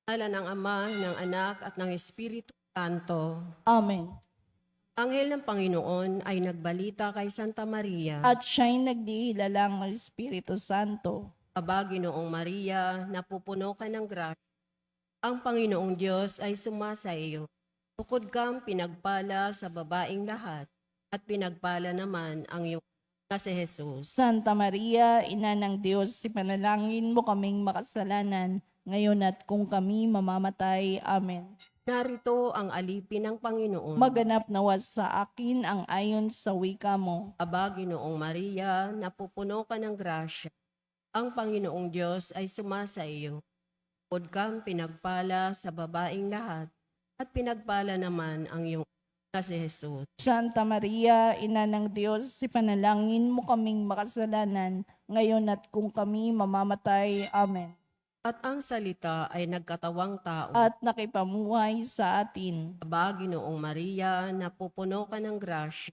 Ngalan ng Ama, ng Anak, at ng Espiritu Santo. Amen. Anghel ng Panginoon ay nagbalita kay Santa Maria. At siya'y nagdihilalang ng Espiritu Santo. Aba, Ginoong Maria, napupuno ka ng grasya. Ang Panginoong Diyos ay sumasa iyo. Bukod kang pinagpala sa babaing lahat, at pinagpala naman ang iyong na si Jesus. Santa Maria, Ina ng Diyos, ipanalangin mo kaming makasalanan, ngayon at kung kami mamamatay. Amen. Narito ang alipin ng Panginoon. Maganap nawa sa akin ang ayon sa wika mo. Aba, Ginoong Maria, napupuno ka ng grasya. Ang Panginoong Diyos ay sumasa iyo. Bukod kang pinagpala sa babaing lahat, at pinagpala naman ang iyong na si Jesus. Santa Maria, Ina ng Diyos, ipanalangin mo kaming makasalanan, ngayon at kung kami mamamatay. Amen. At ang salita ay nagkatawang tao. At nakipamuhay sa atin. Aba, Ginoong Maria, napupuno ka ng grasya.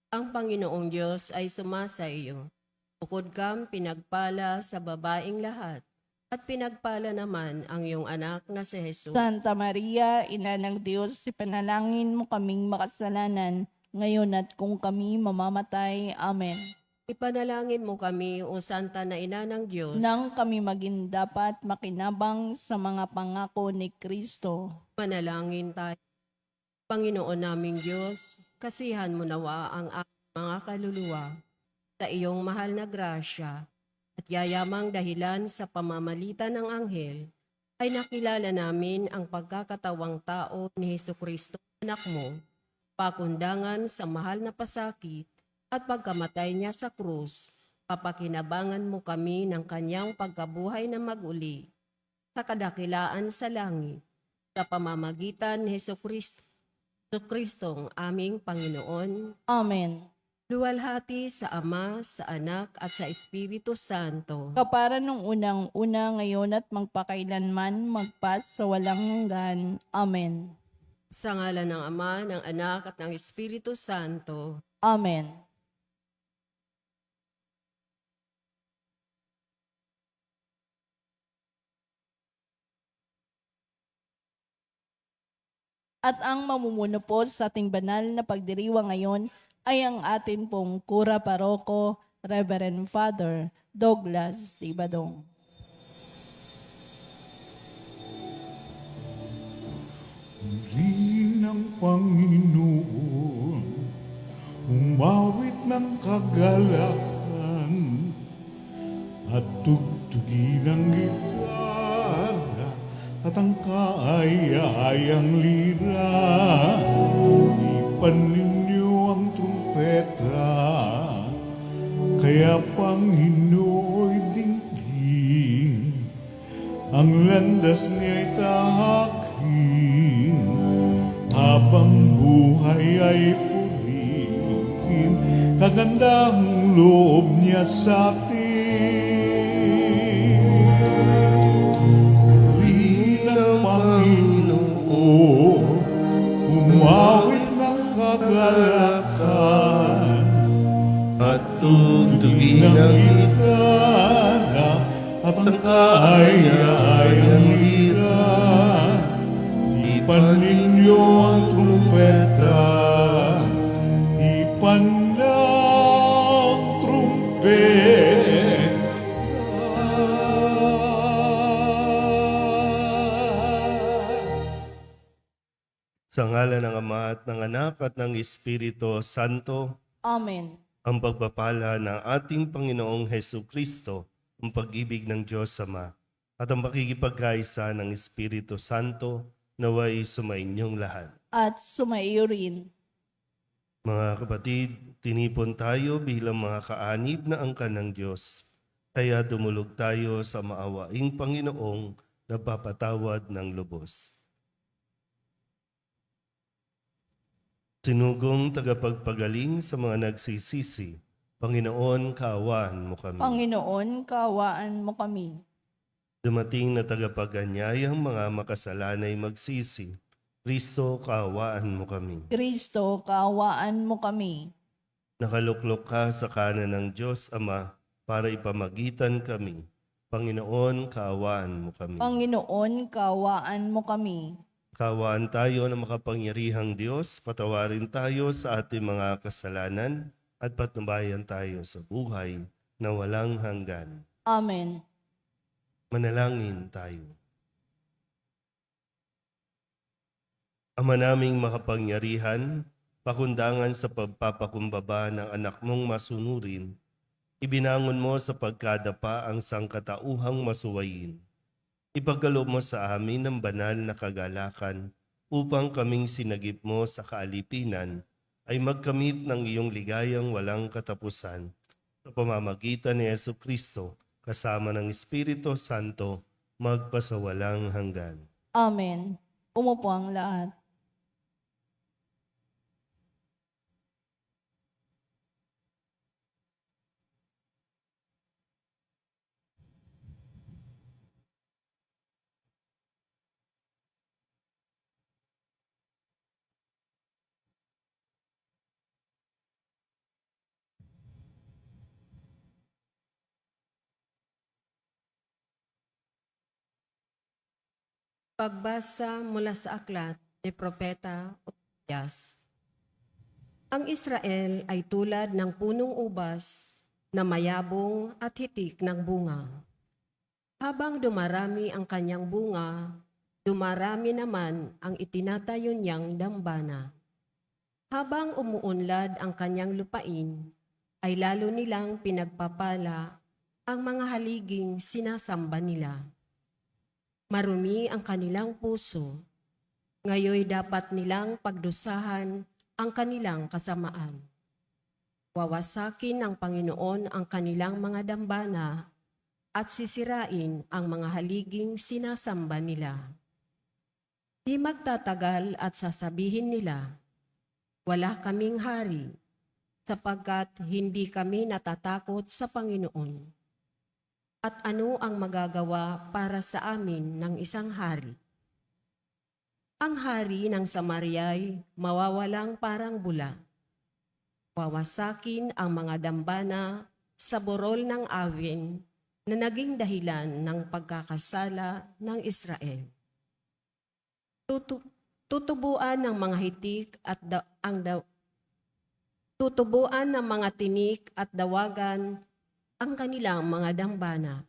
Ang Panginoong Diyos ay sumasa iyo. Bukod kang pinagpala sa babaing lahat, at pinagpala naman ang iyong anak na si Jesus. Santa Maria, Ina ng Diyos, ipanalangin mo kaming makasalanan, ngayon at kung kami mamamatay. Amen. Ipanalangin mo kami, O Santa na Ina ng Diyos, Nang kami maging dapat makinabang sa mga pangako ni Kristo. manalangin tayo. Panginoon naming Diyos, kasihan mo nawa ang aming mga kaluluwa sa iyong mahal na grasya, at yayamang dahilan sa pamamalitan ng anghel, ay nakilala namin ang pagkakatawang tao ni Hesukristo, anak mo, pakundangan sa mahal na pasakit at pagkamatay niya sa krus. Papakinabangan mo kami ng kanyang pagkabuhay na maguli sa kadakilaan sa langit, sa pamamagitan ni Jesucristong aming Panginoon. Amen. Luwalhati sa Ama, sa Anak, at sa Espiritu Santo. Kapara nung unang-una, ngayon at magpakailanman, magpas sa walang hanggan. Amen. Sa ngalan ng Ama, ng Anak, at ng Espiritu Santo. Amen. At ang mamumuno po sa ating banal na pagdiriwang ngayon ay ang ating pong Kura Paroko, Reverend Father Douglas Tibadong. Muli ng Panginoon, umawit ng kagalakan at tugtugin ang gitara at ang kaaya-ayang lira. Ipan ninyo ang trumpeta, kaya Panginooy dinggin, ang landas niya'y tahakin, habang buhay ay purihin, kagandahang loob niya sa atin. Purihin ang Panginoon, umawit ng kagalakan, at tugtugin ang gitara at ang kaaya-ayang lira. Ipan ninyo ang trumpeta, ipan ng trumpeta. Sa ngalan ng Ama at ng Anak at ng Espiritu Santo, Amen. ang pagpapala ng ating Panginoong Hesu Kristo, ang pag-ibig ng Diyos Ama, at ang pakikipagkaisa ng Espiritu Santo, naway sumainyong lahat. At sumaiyo rin. Mga kapatid, tinipon tayo bilang mga kaanib na angkan ng Diyos. Kaya dumulog tayo sa maawaing Panginoong nagpapatawad ng lubos. Sinugong tagapagpagaling sa mga nagsisisi, Panginoon, kaawaan mo kami. Panginoon, kaawaan mo kami. Dumating na tagapaganyayang mga makasalanay magsisi, Kristo, kaawaan mo kami. Kristo, kaawaan mo kami. Nakaluklok ka sa kanan ng Diyos Ama para ipamagitan kami. Panginoon, kaawaan mo kami. Panginoon, kaawaan mo kami. Kaawaan tayo ng makapangyarihang Diyos, patawarin tayo sa ating mga kasalanan at patnubayan tayo sa buhay na walang hanggan. Amen. Manalangin tayo. Ama naming makapangyarihan, pakundangan sa pagpapakumbaba ng anak mong masunurin, ibinangon mo sa pagkadapa ang sangkatauhang masuwayin. Ipagkaloob mo sa amin ng banal na kagalakan upang kaming sinagip mo sa kaalipinan ay magkamit ng iyong ligayang walang katapusan sa pamamagitan ni Jesucristo kasama ng Espiritu Santo magpasawalang hanggan. Amen. Umupo ang lahat. Pagbasa mula sa aklat ni Propeta Oseas. Ang Israel ay tulad ng punong ubas na mayabong at hitik ng bunga. Habang dumarami ang kanyang bunga, dumarami naman ang itinatayo niyang dambana. Habang umuunlad ang kanyang lupain, ay lalo nilang pinagpapala ang mga haliging sinasamba nila. Marumi ang kanilang puso, ngayoy dapat nilang pagdusahan ang kanilang kasamaan. Wawasakin ng Panginoon ang kanilang mga dambana at sisirain ang mga haliging sinasamba nila. Di magtatagal at sasabihin nila, wala kaming hari, sapagkat hindi kami natatakot sa Panginoon. At ano ang magagawa para sa amin ng isang hari? Ang hari ng Samariya'y mawawalang parang bula. Wawasakin ang mga dambana sa burol ng Aven na naging dahilan ng pagkakasala ng Israel. Tutubuan ng mga hitik at tutubuan ng mga tinik at dawagan ang kanilang mga dambana.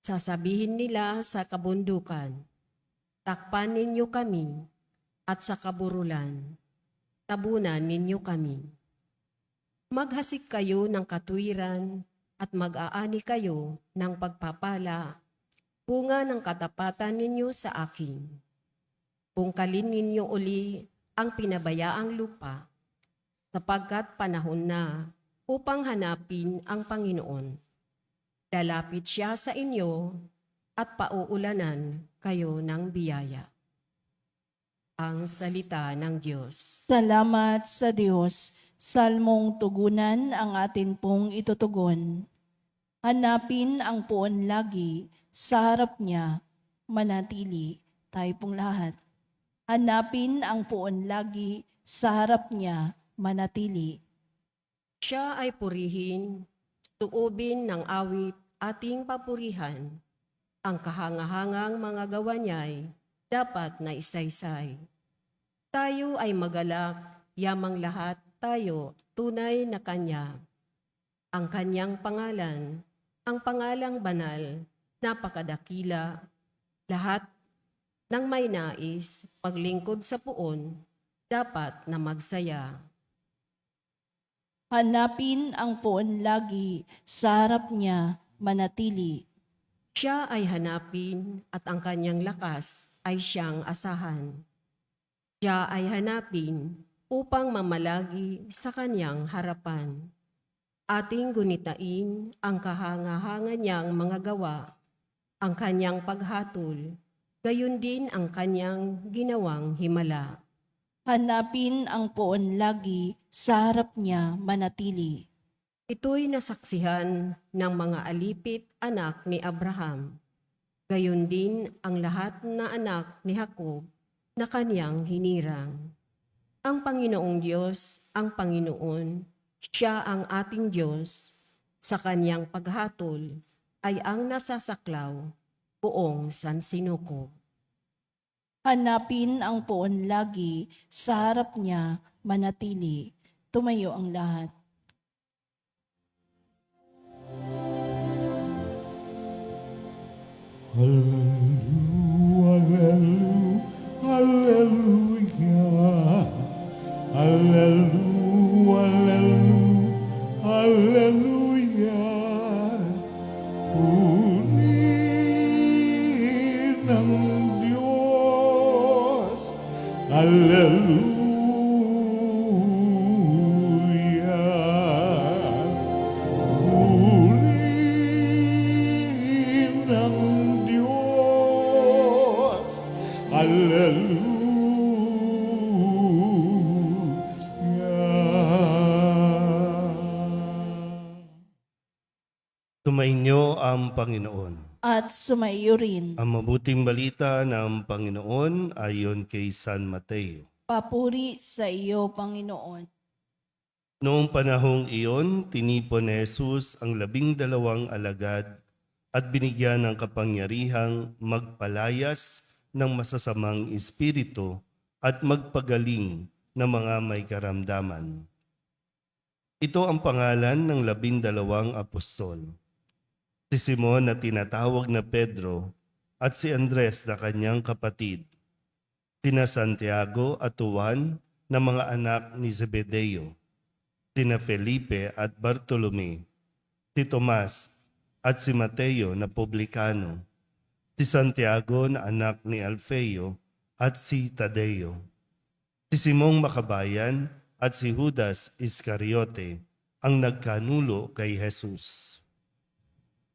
Sasabihin nila sa kabundukan, takpan ninyo kami, at sa kaburulan, tabunan ninyo kami. Maghasik kayo ng katwiran at mag-aani kayo ng pagpapala, bunga ng katapatan ninyo sa akin. Bungkalin ninyo uli ang pinabayaang lupa, sapagkat panahon na upang hanapin ang Panginoon. Lalapit siya sa inyo at pauulanan kayo ng biyaya. Ang salita ng Diyos. Salamat sa Diyos. Salmong tugunan ang atin pong itutugon. Hanapin ang puon lagi, sa harap niya, manatili tayo pong lahat. Hanapin ang puon lagi, sa harap niya, manatili. Siya ay purihin, tuubin ng awit ating papurihan. Ang kahangahangang mga gawa niya'y dapat na isaysay. Tayo ay magalak, yamang lahat tayo tunay na Kanya. Ang Kanyang pangalan, ang pangalang banal, napakadakila, lahat ng may nais paglingkod sa puon, dapat na magsaya. Hanapin ang puon lagi, sa harap niya, manatili. Siya ay hanapin at ang kanyang lakas ay siyang asahan. Siya ay hanapin upang mamalagi sa kanyang harapan. Ating gunitain ang kahanga-hanga niyang mga gawa, ang kanyang paghatol, gayon din ang kanyang ginawang himala. Hanapin ang puon lagi, sa harap niya, manatili. Ito'y nasaksihan ng mga alipit anak ni Abraham. Gayon din ang lahat na anak ni Jacob na kanyang hinirang. Ang Panginoong Diyos, ang Panginoon, siya ang ating Diyos. Sa kanyang paghatol, ay ang nasasaklaw buong San Sinuko. Hanapin ang poon lagi, sa harap niya manatili. Tumayo ang lahat. Hallelujah, hallelujah, hallelujah, hallelujah. Purihin ng Diyos, hallelujah. Purihin ng Diyos, hallelujah. Sumainyo ang Panginoon. At sumaiyo rin. Ang mabuting balita ng Panginoon ayon kay San Mateo. Papuri sa iyo, Panginoon. Noong panahong iyon, tinipon ni Jesus ang 12 alagad at binigyan ng kapangyarihang magpalayas ng masasamang espiritu at magpagaling ng mga may karamdaman. Ito ang pangalan ng 12 apostol. Si Simon na tinatawag na Pedro at si Andres na kanyang kapatid, sina Santiago at Juan na mga anak ni Zebedeo, sina Felipe at Bartolome, si Tomas at si Mateo na publikano, si Santiago na anak ni Alfeo at si Tadeo, si Simong Makabayan at si Judas Iscariote ang nagkanulo kay Jesus.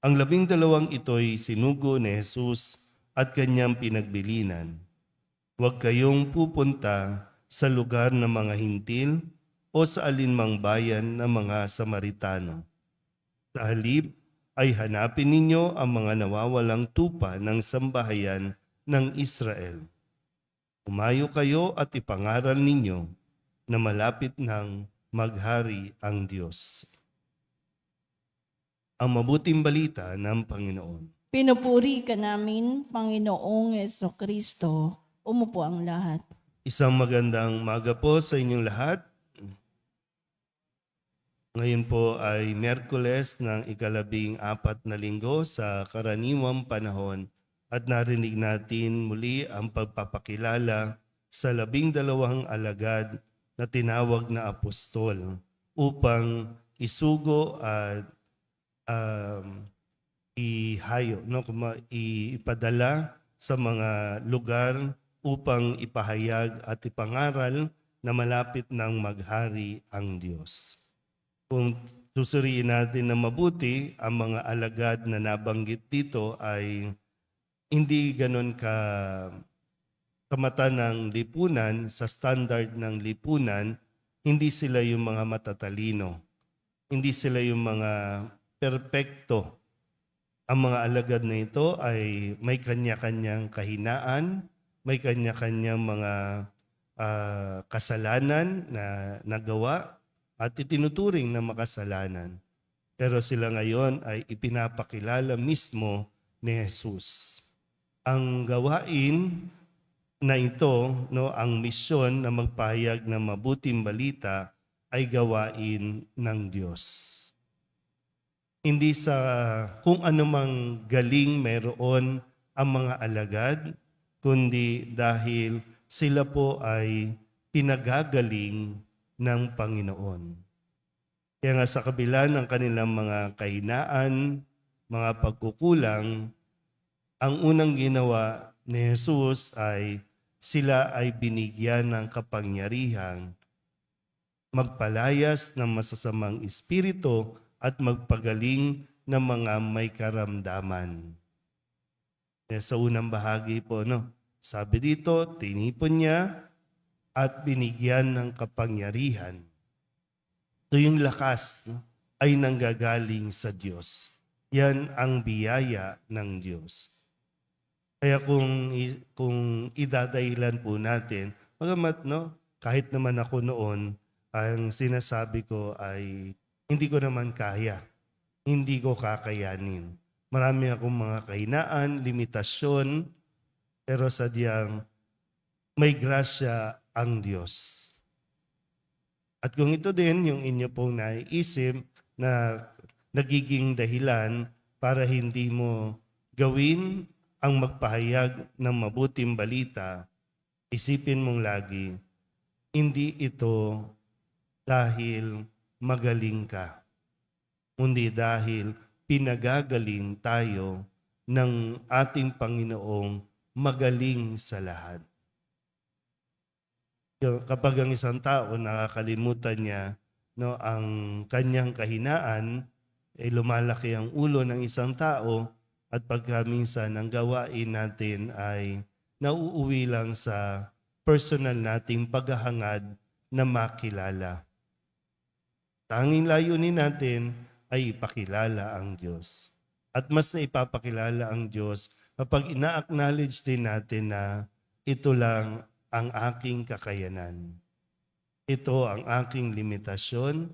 Ang 12 ito'y sinugo ni Jesus at kanyang pinagbilinan. Huwag kayong pupunta sa lugar ng mga hintil o sa alinmang bayan ng mga Samaritano. Sa halip ay hanapin ninyo ang mga nawawalang tupa ng sambahayan ng Israel. Umayo kayo at ipangaral ninyo na malapit nang maghari ang Diyos. Ang mabuting balita ng Panginoon. Pinupuri ka namin, Panginoong Jesucristo. Umupo ang lahat. Isang magandang maga po sa inyong lahat. Ngayon po ay Miyerkules ng ika-14 na linggo sa karaniwang panahon at narinig natin muli ang pagpapakilala sa 12 alagad na tinawag na apostol upang isugo at ipadala sa mga lugar upang ipahayag at ipangaral na malapit ng maghari ang Diyos. Kung susuriin natin na mabuti, ang mga alagad na nabanggit dito ay hindi ganon kamata ng lipunan, sa standard ng lipunan, hindi sila yung mga matatalino. Hindi sila yung mga perpekto. Ang mga alagad na ito ay may kanya-kanyang kahinaan, may kanya-kanyang mga kasalanan na nagawa at itinuturing na makasalanan. Pero sila ngayon ay ipinapakilala mismo ni Jesus. Ang gawain na ito, ang misyon na magpahayag ng mabuting balita ay gawain ng Diyos. Hindi sa kung anumang galing meron ang mga alagad, kundi dahil sila po ay pinagagaling ng Panginoon. Kaya nga sa kabila ng kanilang mga kahinaan, mga pagkukulang, ang unang ginawa ni Jesus ay sila ay binigyan ng kapangyarihang magpalayas ng masasamang espiritu at magpagaling ng mga may karamdaman. Sa unang bahagi po, sabi dito, tinipon niya at binigyan ng kapangyarihan. Ito yung lakas ay nanggagaling sa Diyos. Yan ang biyaya ng Diyos. Kaya kung idadahilan po natin, magamat kahit naman ako noon, ang sinasabi ko ay hindi ko naman kaya, hindi ko kakayanin. Marami akong mga kahinaan, limitasyon, pero sadyang may grasya ang Diyos. At kung ito din yung inyo pong naiisip na nagiging dahilan para hindi mo gawin ang magpahayag ng mabuting balita, isipin mong lagi, hindi ito dahil magaling ka, kundi dahil pinagagaling tayo ng ating Panginoong magaling sa lahat. Kapag ang isang tao nakakalimutan niya ang kanyang kahinaan, lumalaki ang ulo ng isang tao at pagka minsan ang gawain natin ay nauuwi lang sa personal nating paghahangad na makilala. Tanging layunin natin ay ipakilala ang Diyos. At mas na ipapakilala ang Diyos kapag ina-acknowledge din natin na ito lang ang aking kakayanan. Ito ang aking limitasyon,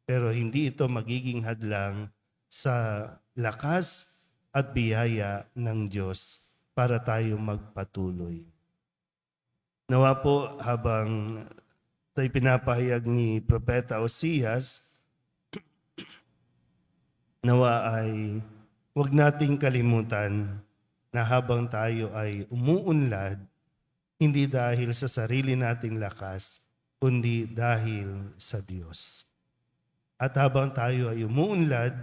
pero hindi ito magiging hadlang sa lakas at biyaya ng Diyos para tayo magpatuloy. Nawa po habang tayo pinapahayag ni Propeta Osias, nawa ay huwag nating kalimutan na habang tayo ay umuunlad, hindi dahil sa sarili nating lakas, kundi dahil sa Diyos. At habang tayo ay umuunlad,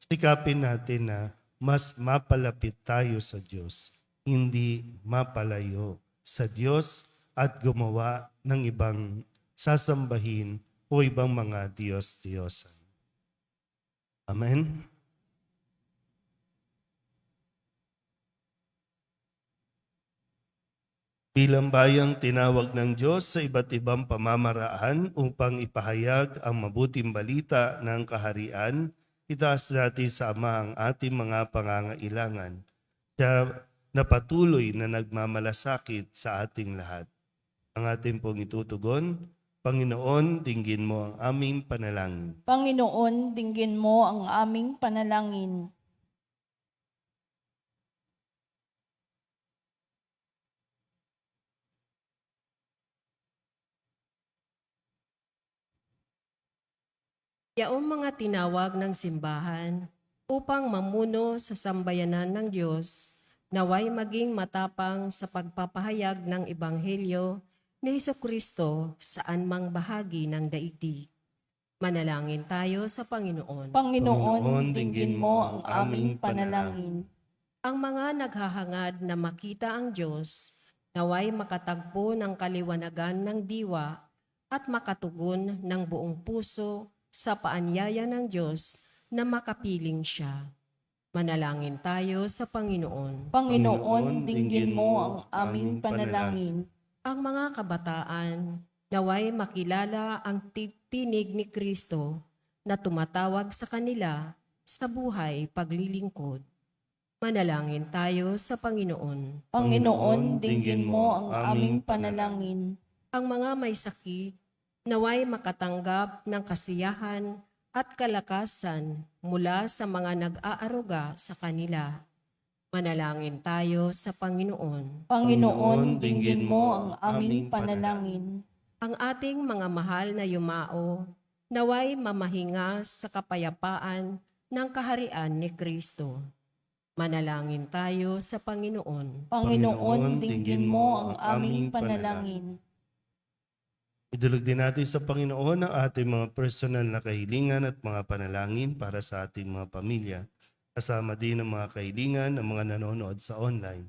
sikapin natin na mas mapalapit tayo sa Diyos, hindi mapalayo sa Diyos at gumawa ng ibang sasambahin o ibang mga Diyos-Diyosan. Amen? Bilang bayang tinawag ng Diyos sa iba't ibang pamamaraan upang ipahayag ang mabuting balita ng kaharian, itaas natin sa Ama ang ating mga pangangailangan. Siya na patuloy na nagmamalasakit sa ating lahat. Ang ating pong itutugon, Panginoon, dinggin mo ang aming panalangin. Panginoon, dinggin mo ang aming panalangin. Yaong mga tinawag ng simbahan upang mamuno sa sambayanan ng Diyos, naway maging matapang sa pagpapahayag ng Ebanghelyo ni Hesukristo saan mang bahagi ng daigdig. Manalangin tayo sa Panginoon. Panginoon, dinggin mo ang aming panalangin. Ang mga naghahangad na makita ang Diyos, naway makatagpo ng kaliwanagan ng diwa at makatugon ng buong puso sa paanyaya ng Diyos na makapiling siya. Manalangin tayo sa Panginoon. Panginoon, dinggin mo ang aming panalangin. Ang mga kabataan, naway makilala ang tinig ni Kristo na tumatawag sa kanila sa buhay paglilingkod. Manalangin tayo sa Panginoon. Panginoon, dinggin mo ang aming panalangin. Ang mga may sakit, naway makatanggap ng kasiyahan at kalakasan mula sa mga nag-aaruga sa kanila. Manalangin tayo sa Panginoon. Panginoon, dinggin mo ang aming panalangin. Ang ating mga mahal na yumao, naway mamahinga sa kapayapaan ng kaharian ni Kristo. Manalangin tayo sa Panginoon. Panginoon, dinggin mo ang aming panalangin. Idulog din natin sa Panginoon ang ating mga personal na kahilingan at mga panalangin para sa ating mga pamilya. Kasama din ang mga kahilingan ng mga nanonood sa online.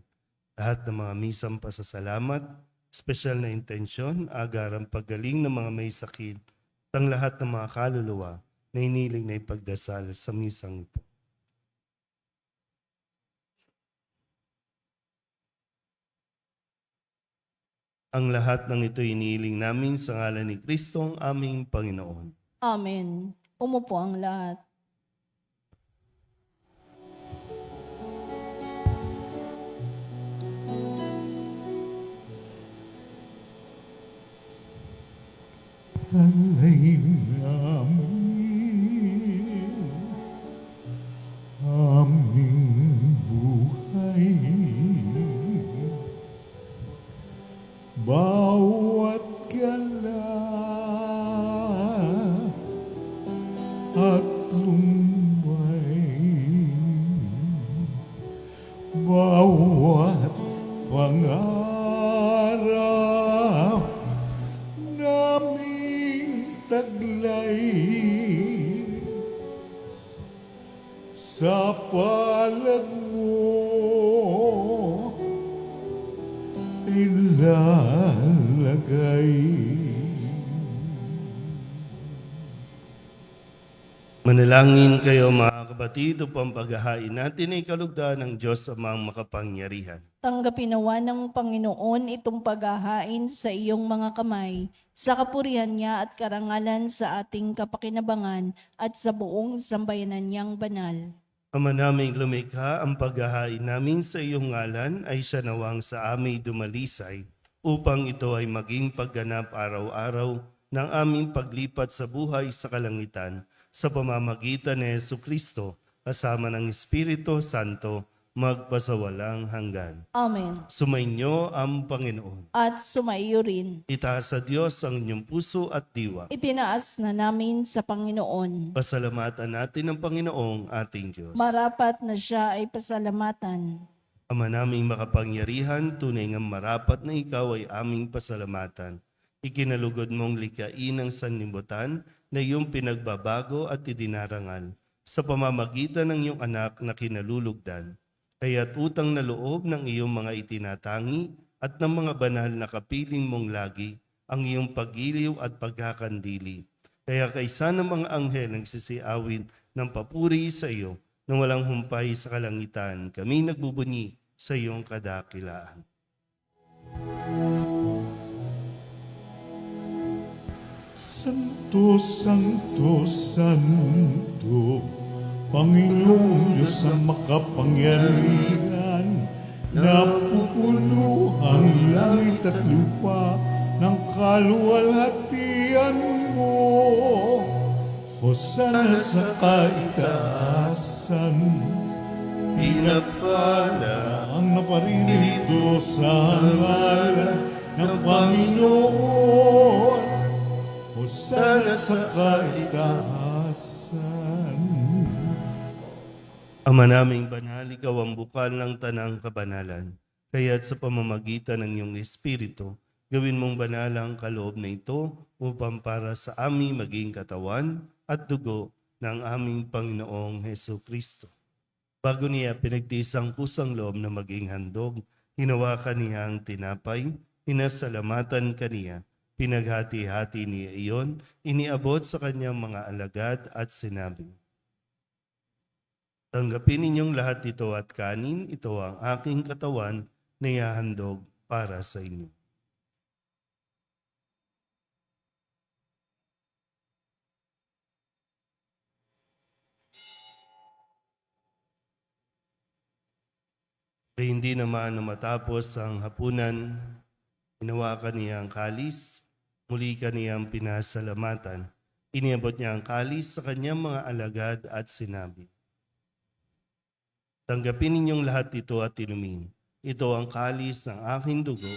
Lahat ng mga misang pasasalamat, espesyal na intensyon, agarang paggaling ng mga may sakit, at ang lahat ng mga kaluluwa na iniling na ipagdasal sa misang ito. Ang lahat ng ito iniiling namin sa ngalan ni Kristo ang aming Panginoon. Amen. Umupo ang lahat. Alay namin aming sa palad mo ilalagay. Manalangin kayo mga kapatid upang paghahain natin ay kalugdan ng Diyos amang makapangyarihan. Tanggapin nawa ng Panginoon itong paghahain sa iyong mga kamay, sa kapurihan niya at karangalan sa ating kapakinabangan at sa buong sambayanan niyang banal. Ama naming lumikha, ang paghahain namin sa iyong ngalan ay siya nawang sa aming dumalisay upang ito ay maging pagganap araw-araw ng aming paglipat sa buhay sa kalangitan sa pamamagitan ni Jesucristo kasama ng Espiritu Santo magpasawalang hanggan. Amen. Sumainyo ang Panginoon. At sumaiyo rin. Itaas sa Diyos ang inyong puso at diwa. Itinaas na namin sa Panginoon. Pasalamatan natin ang Panginoong ating Diyos. Marapat na siya ay pasalamatan. Ama naming makapangyarihan, tunay ngang marapat na ikaw ay aming pasalamatan. Ikinalugod mong likain ang sanlibutan na iyong pinagbabago at idinarangal sa pamamagitan ng iyong anak na kinalulugdan. Kaya't utang na loob ng iyong mga itinatangi at ng mga banal na kapiling mong lagi ang iyong pagiliw at pagkakandili. Kaya kaysa ng mga anghel nagsisiawin ng papuri sa iyo na walang humpay sa kalangitan, kami nagbubunyi sa iyong kadakilaan. Santo, Santo, Santo, Panginoong Diyos ang makapangyarihan, napupuno ang langit at lupa ng kaluwalhatian mo. Hosana sa kaitaasan, pinapala ang naparinito sa ngalan ng Panginoon. Hosana sa kaitaasan. Ama naming banal, ikaw ang bukal ng tanang kabanalan. Kaya't sa pamamagitan ng iyong Espiritu, gawin mong banal ang kaloob na ito upang para sa aming maging katawan at dugo ng aming Panginoong Heso Kristo. Bago niya pinagtiis ang kusang loob na maging handog, hinawakan niya ang tinapay, pinasalamatan kaniya, pinaghati-hati niya iyon, iniabot sa kanyang mga alagad at sinabi, tanggapin ninyong lahat ito at kanin, ito ang aking katawan na ihahandog para sa inyo. Kaya hindi naman na matapos ang hapunan, hinawakan niya ang kalis, muli kaniyang pinasalamatan. Iniabot niya ang kalis sa kanyang mga alagad at sinabi, tanggapin ninyong lahat ito at inumin. Ito ang kalis ng aking dugo,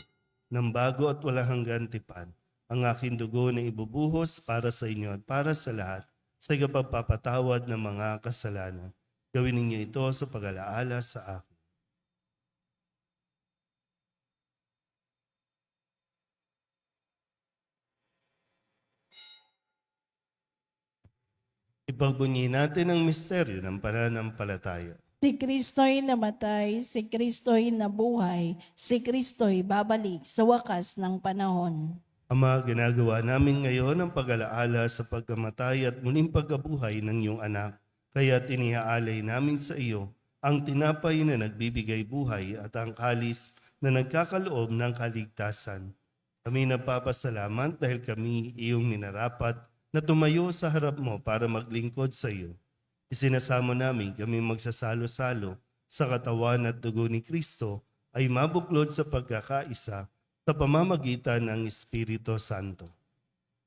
ng bago at walang hanggan tipan. Ang aking dugo na ibubuhos para sa inyo at para sa lahat sa ikapagpapatawad ng mga kasalanan. Gawin ninyo ito sa pag-alaala sa akin. Ipagbunyi natin ang misteryo ng pananampalataya. Si Kristo'y namatay, si Kristo'y nabuhay, si Kristo'y babalik sa wakas ng panahon. Ama, ginagawa namin ngayon ang pag-alaala sa pagkamatay at muling pagkabuhay ng iyong anak. Kaya tinihaalay namin sa iyo ang tinapay na nagbibigay buhay at ang kalis na nagkakaloob ng kaligtasan. Kami nagpapasalamat dahil kami iyong minarapat na tumayo sa harap mo para maglingkod sa iyo. Isinasamo namin kami magsasalo-salo sa katawan at dugo ni Kristo ay mabuklod sa pagkakaisa sa pamamagitan ng Espiritu Santo.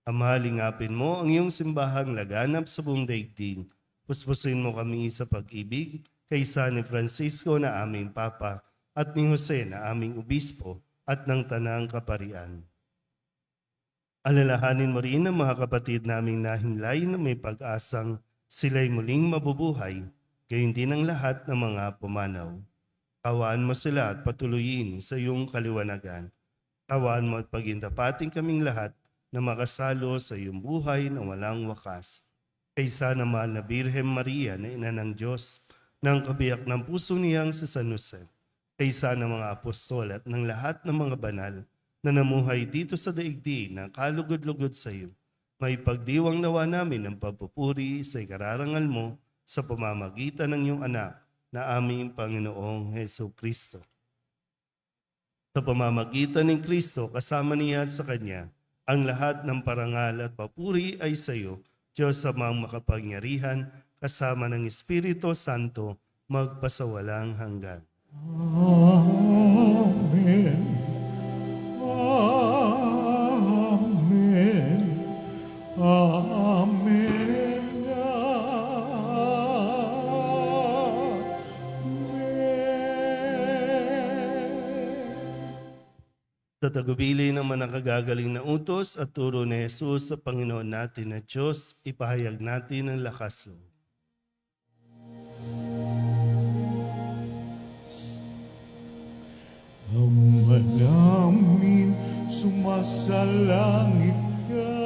Ama, lingapin mo ang iyong simbahang laganap sa buong daigdig. Puspusin mo kami sa pag-ibig kaysa ni Francisco na aming Papa at ni Jose na aming Obispo at ng Tanang Kaparian. Alalahanin mo rin ang mga kapatid naming nahinlay na may pag-asang sila'y muling mabubuhay, gayon din ang lahat ng mga pumanaw. Kawaan mo sila at patuloyin sa iyong kaliwanagan. Kawaan mo at pagintapating kaming lahat na makasalo sa iyong buhay na walang wakas. Kaysa na mahal na Birhen Maria na ina ng Diyos, ng kabiyak ng puso niyang si San Jose, kaysa ng mga apostol at ng lahat ng mga banal na namuhay dito sa daigdig na kalugod-lugod sa iyo, may pagdiwang nawa namin ng pagpupuri sa ikararangal mo sa pamamagitan ng iyong anak na aming Panginoong Heso Kristo. Sa pamamagitan ng Kristo, kasama niya at sa Kanya, ang lahat ng parangal at papuri ay sa iyo, Diyos amang makapangyarihan, kasama ng Espiritu Santo, magpasawalang hanggan. Amen. Amen. Amen. Sa tagubili ng mga nakagagaling na utos at turo ni Jesus sa Panginoon natin na Diyos, ipahayag natin ang lakas loob. Ama namin, sumasalangit ka,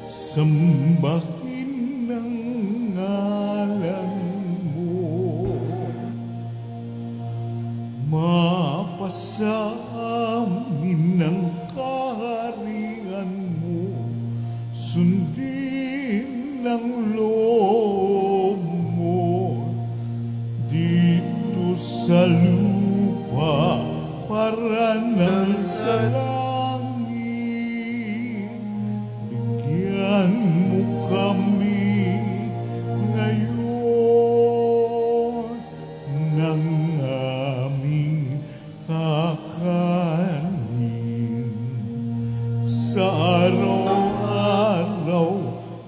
sambahin ang ngalan mo. Mapasa amin ang kaharian mo, sundin ang loob mo dito sa lupa para nang sa langit. Bigyan mo kami ngayon ng aming kakanin sa araw-araw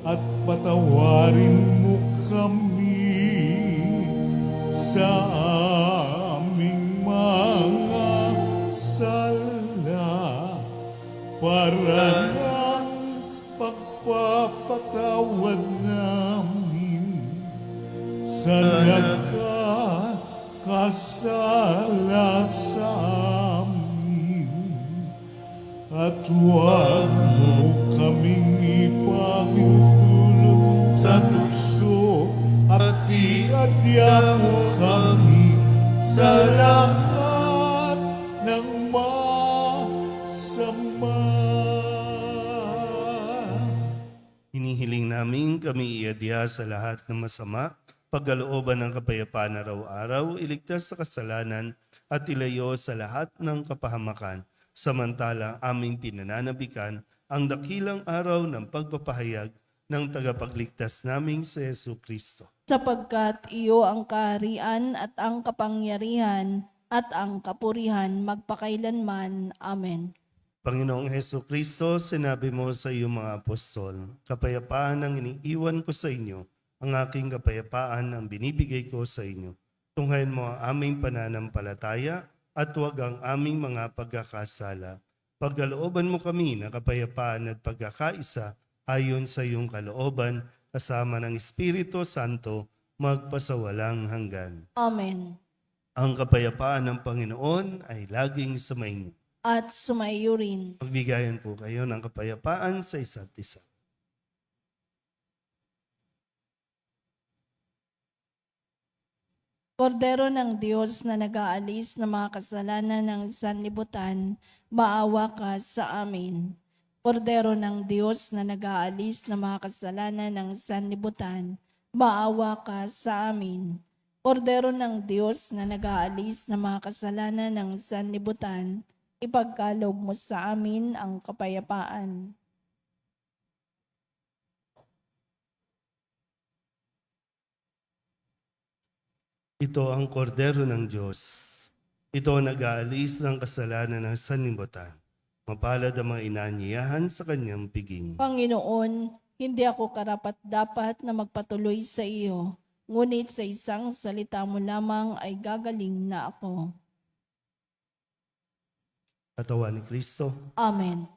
at patawarin mo kami sa aming mga sala para ng pagpapatawad namin sa nagkakasala sa amin. At huwag mo kaming ipahintulot sa tukso at iadya mo kami sa lahat ng masama. Hinihiling namin kami iadya sa lahat ng masama, pagkalooban ng kapayapaan araw-araw, iligtas sa kasalanan at ilayo sa lahat ng kapahamakan, samantala aming pinananabikan ang dakilang araw ng pagpapahayag ng tagapagligtas naming si Jesu Kristo. Sapagkat iyo ang kaharian at ang kapangyarihan at ang kapurihan magpakailanman. Amen. Panginoong Heso Kristo, sinabi mo sa iyong mga apostol, kapayapaan ang iniiwan ko sa inyo, ang aking kapayapaan ang binibigay ko sa inyo. Tunghayin mo ang aming pananampalataya at huwag ang aming mga pagkakasala. Pagkalooban mo kami na kapayapaan at pagkakaisa ayon sa iyong kalooban, kasama ng Espiritu Santo, magpasawalang hanggan. Amen. Ang kapayapaan ng Panginoon ay laging sumainyo. At sumaiyo rin. Magbigayan po kayo ng kapayapaan sa isa't isa. Kordero ng Diyos na nag-aalis ng mga kasalanan ng sanlibutan, maawa ka sa amin. Kordero ng Diyos na nag-aalis ng mga kasalanan ng sanlibutan, maawa ka sa amin. Kordero ng Diyos na nag-aalis ng mga kasalanan ng sanlibutan, ipagkaloob mo sa amin ang kapayapaan. Ito ang kordero ng Diyos. Ito ang nag-aalis ng kasalanan ng sanlibutan. Mapalad ang mga inaanyayahan sa kanyang piging. Panginoon, hindi ako karapat-dapat na magpatuloy sa iyo, ngunit sa isang salita mo lamang ay gagaling na ako. Katawan ni Kristo. Amen.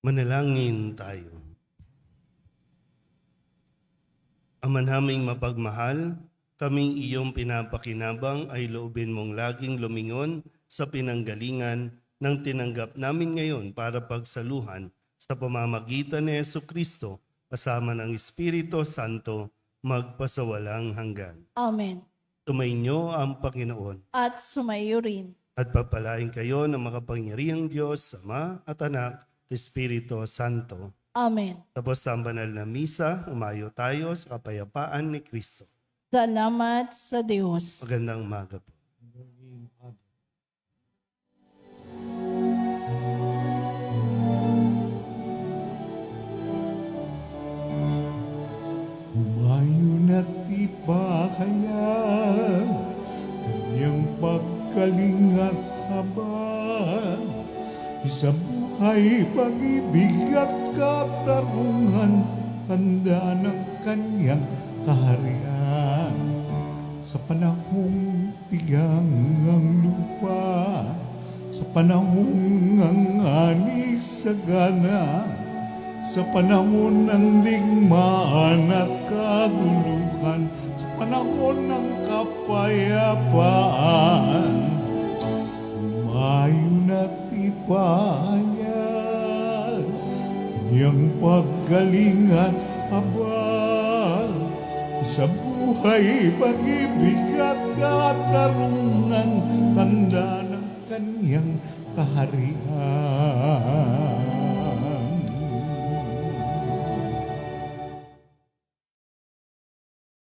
Manalangin tayo. Ama naming mapagmahal, kaming iyong pinapakinabang ay loobin mong laging lumingon sa pinanggalingan ng tinanggap namin ngayon para pagsaluhan sa pamamagitan ni Jesucristo kasama ng Espiritu Santo magpasawalang hanggan. Amen. Tumainyo ang Panginoon At sumayo rin. at papalain kayo ng makapangyarihang Diyos, Ama at Anak, at Espiritu Santo. Amen. Tapos sa banal na misa, umayo tayo sa kapayapaan ni Kristo. Salamat sa Diyos. Magandang umaga po. Humayo na't ipahayag kanyang pagkalingat habang sa buhay, pag-ibig at katarungan, tanda ng kanyang kaharian. Sa panahong tigang ang lupa, sa panahong ang ani sagana, sa panahon ng digmaan at kaguluhan, sa panahon ng kapayapaan, umayo na't ipahayag kanyang paggaling at habag sa buhay, pag-ibig at katarungan, tanda ng kanyang kaharian.